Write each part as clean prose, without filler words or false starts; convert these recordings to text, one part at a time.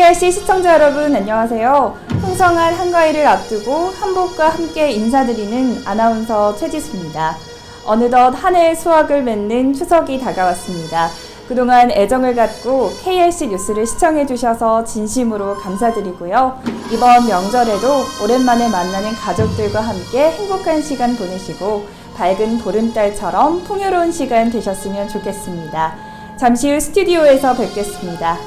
KRC 시청자 여러분 안녕하세요. 풍성한 한가위를 앞두고 한복과 함께 인사드리는 아나운서 최지수입니다. 어느덧 한 해의 수확을 맺는 추석이 다가왔습니다. 그동안 애정을 갖고 KRC 뉴스를 시청해 주셔서 진심으로 감사드리고요. 이번 명절에도 오랜만에 만나는 가족들과 함께 행복한 시간 보내시고 밝은 보름달처럼 풍요로운 시간 되셨으면 좋겠습니다. 잠시 후 스튜디오에서 뵙겠습니다.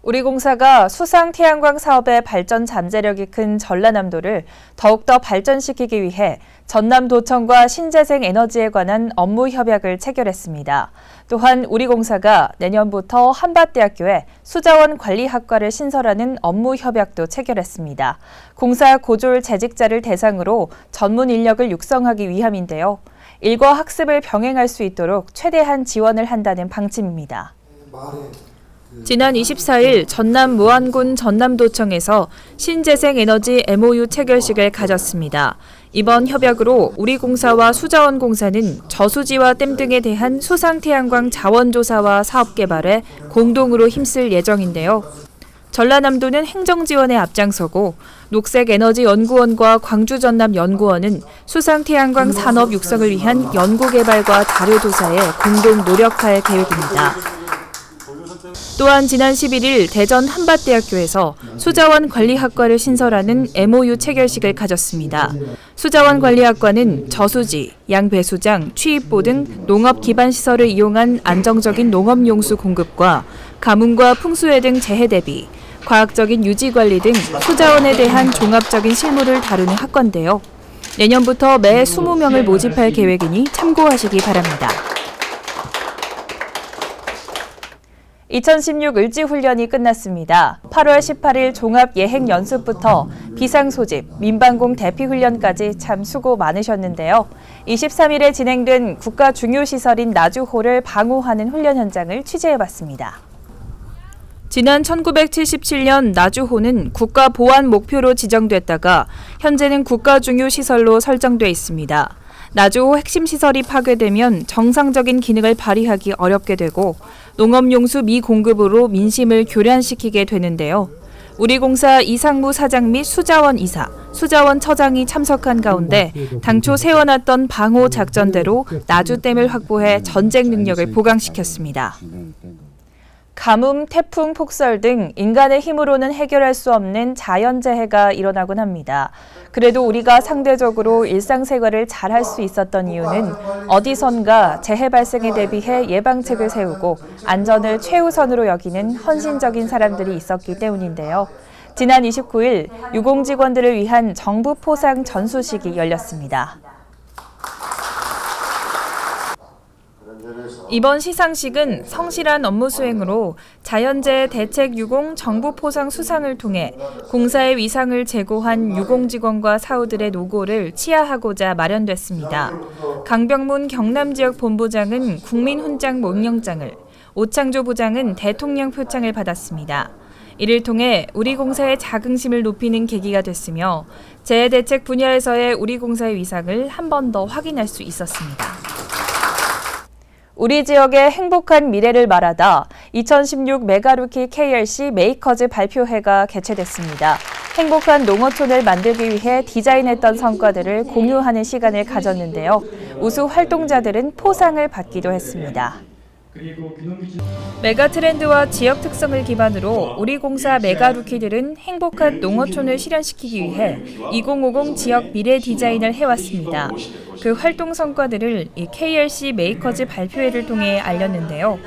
우리공사가 수상 태양광 사업의 발전 잠재력이 큰 전라남도를 더욱더 발전시키기 위해 전남도청과 신재생 에너지에 관한 업무 협약을 체결했습니다. 또한 우리공사가 내년부터 한밭대학교에 수자원 관리학과를 신설하는 업무 협약도 체결했습니다. 공사 고졸 재직자를 대상으로 전문 인력을 육성하기 위함인데요. 일과 학습을 병행할 수 있도록 최대한 지원을 한다는 방침입니다. 지난 24일 전남 무안군 전남도청에서 신재생에너지 MOU 체결식을 가졌습니다. 이번 협약으로 우리공사와 수자원공사는 저수지와 댐 등에 대한 수상태양광 자원조사와 사업 개발에 공동으로 힘쓸 예정인데요. 전라남도는 행정지원에 앞장서고 녹색에너지연구원과 광주전남연구원은 수상태양광 산업 육성을 위한 연구개발과 자료조사에 공동 노력할 계획입니다. 또한 지난 11일 대전 한밭대학교에서 수자원 관리학과를 신설하는 MOU 체결식을 가졌습니다. 수자원 관리학과는 저수지, 양배수장, 취입보 등 농업 기반 시설을 이용한 안정적인 농업용수 공급과 가뭄과 풍수해 등 재해 대비, 과학적인 유지 관리 등 수자원에 대한 종합적인 실무를 다루는 학과인데요. 내년부터 매 20명을 모집할 계획이니 참고하시기 바랍니다. 2016 을지훈련이 끝났습니다. 8월 18일 종합예행연습부터 비상소집, 민방공 대피훈련까지 참 수고 많으셨는데요. 23일에 진행된 국가 중요시설인 나주호를 방호하는 훈련 현장을 취재해봤습니다. 지난 1977년 나주호는 국가 보안 목표로 지정됐다가 현재는 국가 중요시설로 설정돼 있습니다. 나주호 핵심 시설이 파괴되면 정상적인 기능을 발휘하기 어렵게 되고 농업용수 미공급으로 민심을 교란시키게 되는데요. 우리공사 이상무 사장 및 수자원 이사, 수자원 처장이 참석한 가운데 당초 세워놨던 방호 작전대로 나주댐을 확보해 전쟁 능력을 보강시켰습니다. 가뭄, 태풍, 폭설 등 인간의 힘으로는 해결할 수 없는 자연재해가 일어나곤 합니다. 그래도 우리가 상대적으로 일상생활을 잘할 수 있었던 이유는 어디선가 재해 발생에 대비해 예방책을 세우고 안전을 최우선으로 여기는 헌신적인 사람들이 있었기 때문인데요. 지난 29일 유공직원들을 위한 정부 포상 전수식이 열렸습니다. 이번 시상식은 성실한 업무 수행으로 자연재해 대책 유공 정부 포상 수상을 통해 공사의 위상을 제고한 유공직원과 사우들의 노고를 치하하고자 마련됐습니다. 강병문 경남지역본부장은 국민훈장 몽영장을, 오창조 부장은 대통령 표창을 받았습니다. 이를 통해 우리공사의 자긍심을 높이는 계기가 됐으며 재해 대책 분야에서의 우리공사의 위상을 한 번 더 확인할 수 있었습니다. 우리 지역의 행복한 미래를 말하다 2016 메가루키 KRC 메이커즈 발표회가 개최됐습니다. 행복한 농어촌을 만들기 위해 디자인했던 성과들을 공유하는 시간을 가졌는데요. 우수 활동자들은 포상을 받기도 했습니다. 메가트렌드와 지역 특성을 기반으로 우리공사 메가루키들은 행복한 농어촌을 실현시키기 위해 2050 지역 미래 디자인을 해왔습니다. 그 활동 성과들을 이 KRC 메이커즈 발표회를 통해 알렸는데요.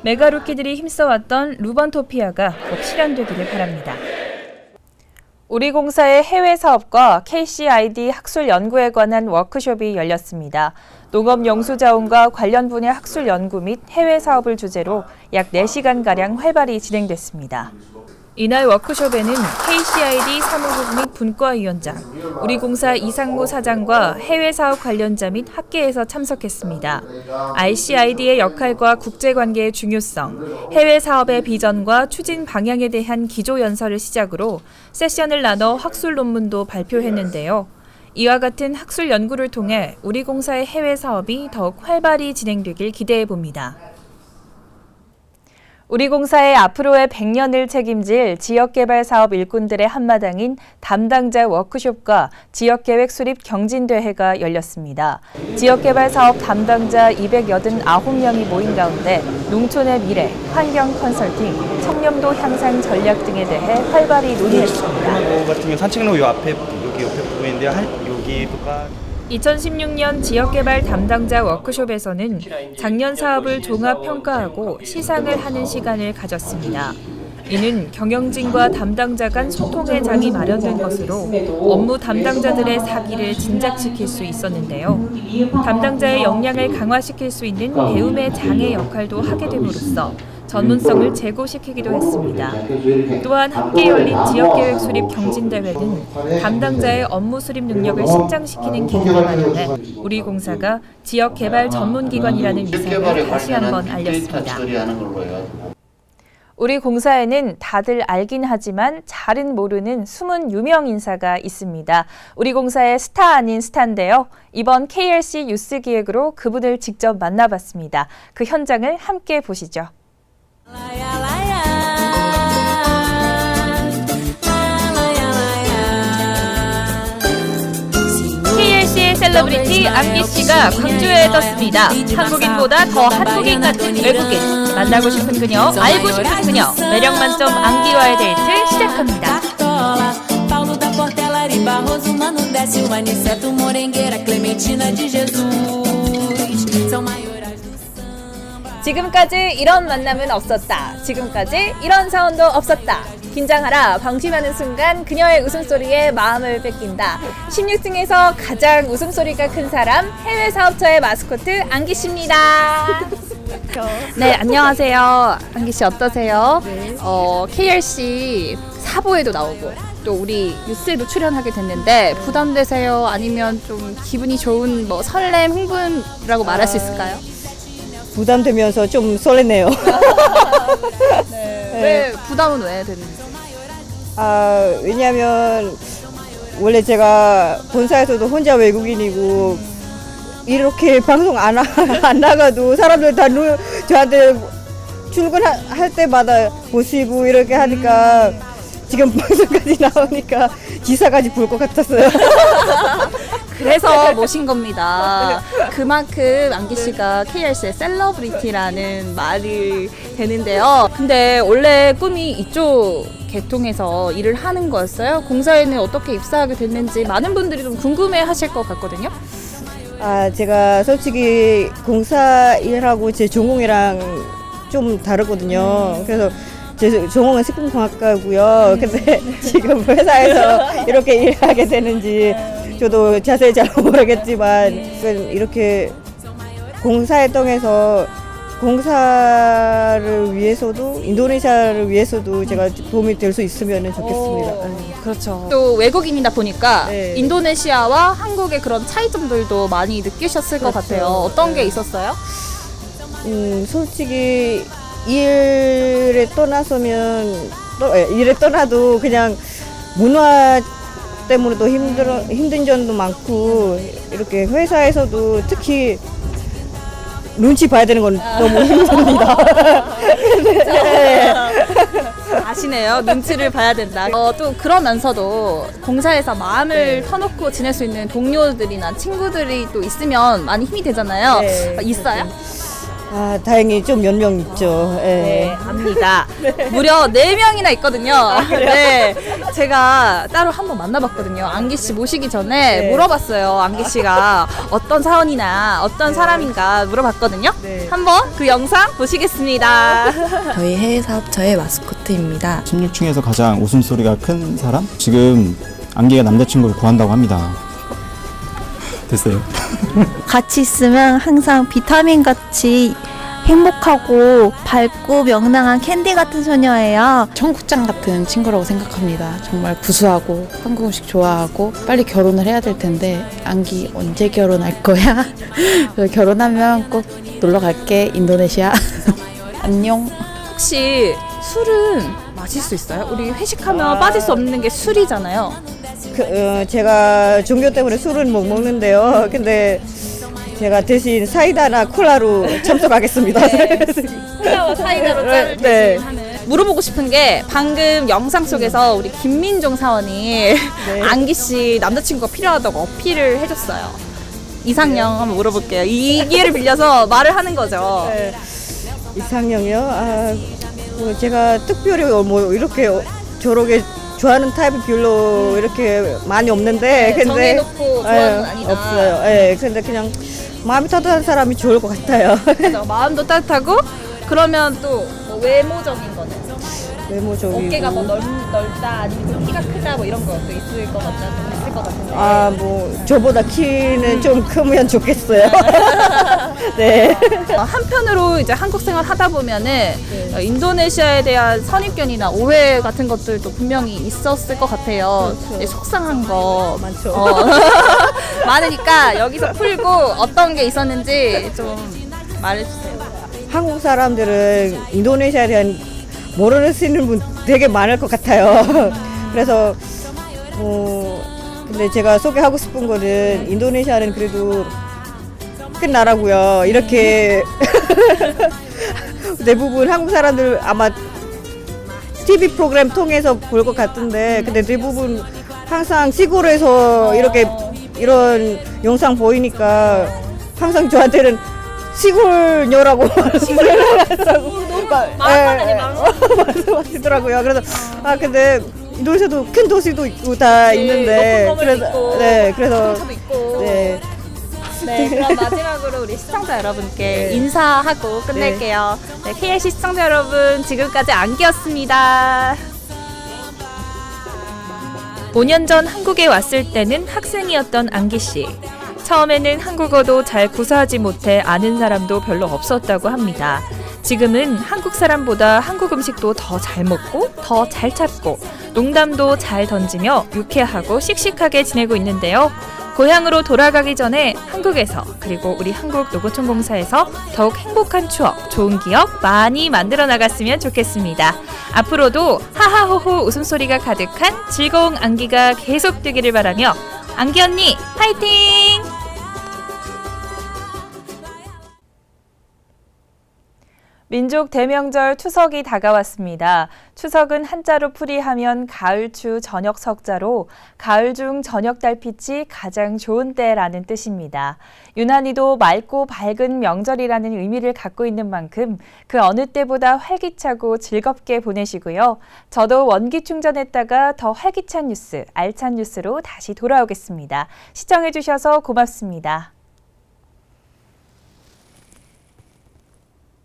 메가루키들이 힘써왔던 루번토피아가 꼭 실현되기를 바랍니다. 우리공사의 해외 사업과 KCID 학술 연구에 관한 워크숍이 열렸습니다. 농업용수자원과 관련 분야 학술 연구 및 해외 사업을 주제로 약 4시간가량 활발히 진행됐습니다. 이날 워크숍에는 KCID 사무국 및 분과위원장, 우리공사 이상무 사장과 해외 사업 관련자 및 학계에서 참석했습니다. RCID의 역할과 국제관계의 중요성, 해외 사업의 비전과 추진 방향에 대한 기조 연설을 시작으로 세션을 나눠 학술 논문도 발표했는데요. 이와 같은 학술 연구를 통해 우리공사의 해외 사업이 더욱 활발히 진행되길 기대해 봅니다. 우리공사의 앞으로의 100년을 책임질 지역개발 사업 일꾼들의 한마당인 담당자 워크숍과 지역계획 수립 경진대회가 열렸습니다. 지역개발 사업 담당자 289명이 모인 가운데 농촌의 미래, 환경 컨설팅, 청렴도 향상 전략 등에 대해 활발히 논의했습니다. 같은 경우 산책로 여기 옆에 부분인데요. 여기가 2016년 지역개발 담당자 워크숍에서는 작년 사업을 종합평가하고 시상을 하는 시간을 가졌습니다. 이는 경영진과 담당자 간 소통의 장이 마련된 것으로 업무 담당자들의 사기를 진작시킬 수 있었는데요. 담당자의 역량을 강화시킬 수 있는 배움의 장의 역할도 하게 됨으로써 전문성을 제고시키기도 했습니다. 또한 함께 열린 지역계획 수립 경진대회는 담당자의 업무 수립 능력을 신장시키는 계기를 마련해 우리공사가 지역개발 전문기관이라는 위상을 다시 한번 알렸습니다. 우리 공사에는 다들 알긴 하지만 잘은 모르는 숨은 유명 인사가 있습니다. 우리 공사의 스타 아닌 스타인데요. 이번 KRC 뉴스 기획으로 그분을 직접 만나봤습니다. 그 현장을 함께 보시죠. KRC의 셀러브리티 안기 씨가 광주에 떴습니다. 한국인보다 더 한국인 같은 외국인. 만나고 싶은 그녀, 알고 싶은 그녀. 매력 만점 안기와의 데이트 시작합니다. 지금까지 이런 만남은 없었다. 지금까지 이런 사원도 없었다. 긴장하라. 방심하는 순간 그녀의 웃음소리에 마음을 뺏긴다. 16층에서 가장 웃음소리가 큰 사람, 해외 사업처의 마스코트 안기 씨입니다. 네, 안녕하세요. 안기 씨 어떠세요? 네. KRC 사보에도 나오고 또 우리 뉴스에도 출연하게 됐는데 부담되세요? 아니면 좀 기분이 좋은 설렘, 흥분이라고 말할 수 있을까요? 부담되면서 좀 설레네요. 네. 왜 부담은 왜 되는지? 왜냐하면 원래 제가 본사에서도 혼자 외국인이고 이렇게 방송 안 나가도 사람들 다 저한테 출근할 때마다 보시고 이렇게 하니까 지금 방송까지 나오니까 기사까지 볼 것 같았어요. 그래서 모신 겁니다. 그만큼 안기 씨가 KRC의 셀러브리티라는 말이 되는데요. 근데 원래 꿈이 이쪽 계통에서 일을 하는 거였어요? 공사에는 어떻게 입사하게 됐는지 많은 분들이 좀 궁금해 하실 것 같거든요. 제가 솔직히 공사 일하고 제 전공이랑 좀 다르거든요. 그래서 제 전공은 식품공학과고요. 근데 지금 회사에서 이렇게 일하게 되는지 저도 자세히 잘 모르겠지만 이렇게 공사에 통해서 공사를 위해서도 인도네시아를 위해서도 제가 도움이 될 수 있으면 좋겠습니다. 그렇죠. 또 외국인이다 보니까 네. 인도네시아와 한국의 그런 차이점들도 많이 느끼셨을 것 같아요. 어떤 게 있었어요? 솔직히 일에 떠나도 그냥 문화 때문에도 힘든 점도 많고 이렇게 회사에서도 특히 눈치 봐야 되는 건 너무 힘듭니다. 네. 아시네요. 눈치를 봐야 된다. 또 그러면서도 공사에서 마음을 터놓고 지낼 수 있는 동료들이나 친구들이 또 있으면 많이 힘이 되잖아요. 네. 있어요? 다행히 좀 몇 명 있죠. 네, 압니다. 무려 4명이나 있거든요. 네, 제가 따로 한번 만나봤거든요. 안기 씨 모시기 전에 물어봤어요. 안기 씨가 어떤 사원이나 어떤 사람인가 물어봤거든요. 한번 그 영상 보시겠습니다. 저희 해외 사업처의 마스코트입니다. 16층에서 가장 웃음소리가 큰 사람? 지금 안기가 남자친구를 구한다고 합니다. 됐어요. 같이 있으면 항상 비타민 같이 행복하고 밝고 명랑한 캔디 같은 소녀예요. 청국장 같은 친구라고 생각합니다. 정말 구수하고 한국 음식 좋아하고 빨리 결혼을 해야 될 텐데 안기 언제 결혼할 거야? 결혼하면 꼭 놀러 갈게 인도네시아. 안녕. 혹시 술은 마실 수 있어요? 우리 회식하면 빠질 수 없는 게 술이잖아요. 제가 종교 때문에 술은 못 먹는데요. 근데 제가 대신 사이다나 콜라로 참석하겠습니다. 콜라와 사이다로 짠을 네. 하는. 물어보고 싶은 게 방금 영상 속에서 우리 김민종 사원이 안기 씨 남자친구가 필요하다고 어필을 해줬어요. 이상형 한번 물어볼게요. 이 기회를 빌려서 말을 하는 거죠. 네. 이상형이요? 뭐 제가 특별히 뭐 이렇게 저렇게 좋아하는 타입이 별로 이렇게 많이 없는데, 근데 정해놓고 좋아하는 건 아니다. 없어요. 예, 근데 그냥 마음이 따뜻한 사람이 좋을 것 같아요. 그죠? 마음도 따뜻하고 그러면 또뭐 외모적인 거는 외모적이고. 어깨가 뭐 넓다 아니면 좀 키가 크다 뭐 이런 것도 있을 것 같은데. 뭐 저보다 키는 좀 크면 좋겠어요. 네. 한편으로 이제 한국 생활 하다 보면은 인도네시아에 대한 선입견이나 오해 같은 것들도 분명히 있었을 것 같아요. 그렇죠. 속상한 거 많죠. 많으니까 여기서 풀고 어떤 게 있었는지 좀 말해주세요. 한국 사람들은 인도네시아에 대한 모르시는 분 되게 많을 것 같아요. 그래서 근데 제가 소개하고 싶은 거는 인도네시아는 그래도 큰 나라고요. 이렇게 대부분 한국 사람들 아마 TV 프로그램 통해서 볼 것 같은데, 근데 대부분 항상 시골에서 이렇게 이런 영상 보이니까 항상 저한테는 시골녀라고 말씀하시더라고요. 그래서 근데 인도네시아도 큰 도시도 있고 다 있는데, 그래서 있고. 네. 네, 그럼 마지막으로 우리 시청자 여러분께 인사하고 끝낼게요. 네, KLC 시청자 여러분, 지금까지 안기였습니다. 5년 전 한국에 왔을 때는 학생이었던 안기 씨. 처음에는 한국어도 잘 구사하지 못해 아는 사람도 별로 없었다고 합니다. 지금은 한국 사람보다 한국 음식도 더 잘 먹고 더 잘 찾고 농담도 잘 던지며 유쾌하고 씩씩하게 지내고 있는데요. 고향으로 돌아가기 전에 한국에서 그리고 우리 한국노고총공사에서 더욱 행복한 추억, 좋은 기억 많이 만들어 나갔으면 좋겠습니다. 앞으로도 하하호호 웃음소리가 가득한 즐거운 안기가 계속되기를 바라며 안기 언니 파이팅! 민족 대명절 추석이 다가왔습니다. 추석은 한자로 풀이하면 가을추 저녁 석자로 가을 중 저녁 달빛이 가장 좋은 때라는 뜻입니다. 유난히도 맑고 밝은 명절이라는 의미를 갖고 있는 만큼 그 어느 때보다 활기차고 즐겁게 보내시고요. 저도 원기 충전했다가 더 활기찬 뉴스, 알찬 뉴스로 다시 돌아오겠습니다. 시청해주셔서 고맙습니다.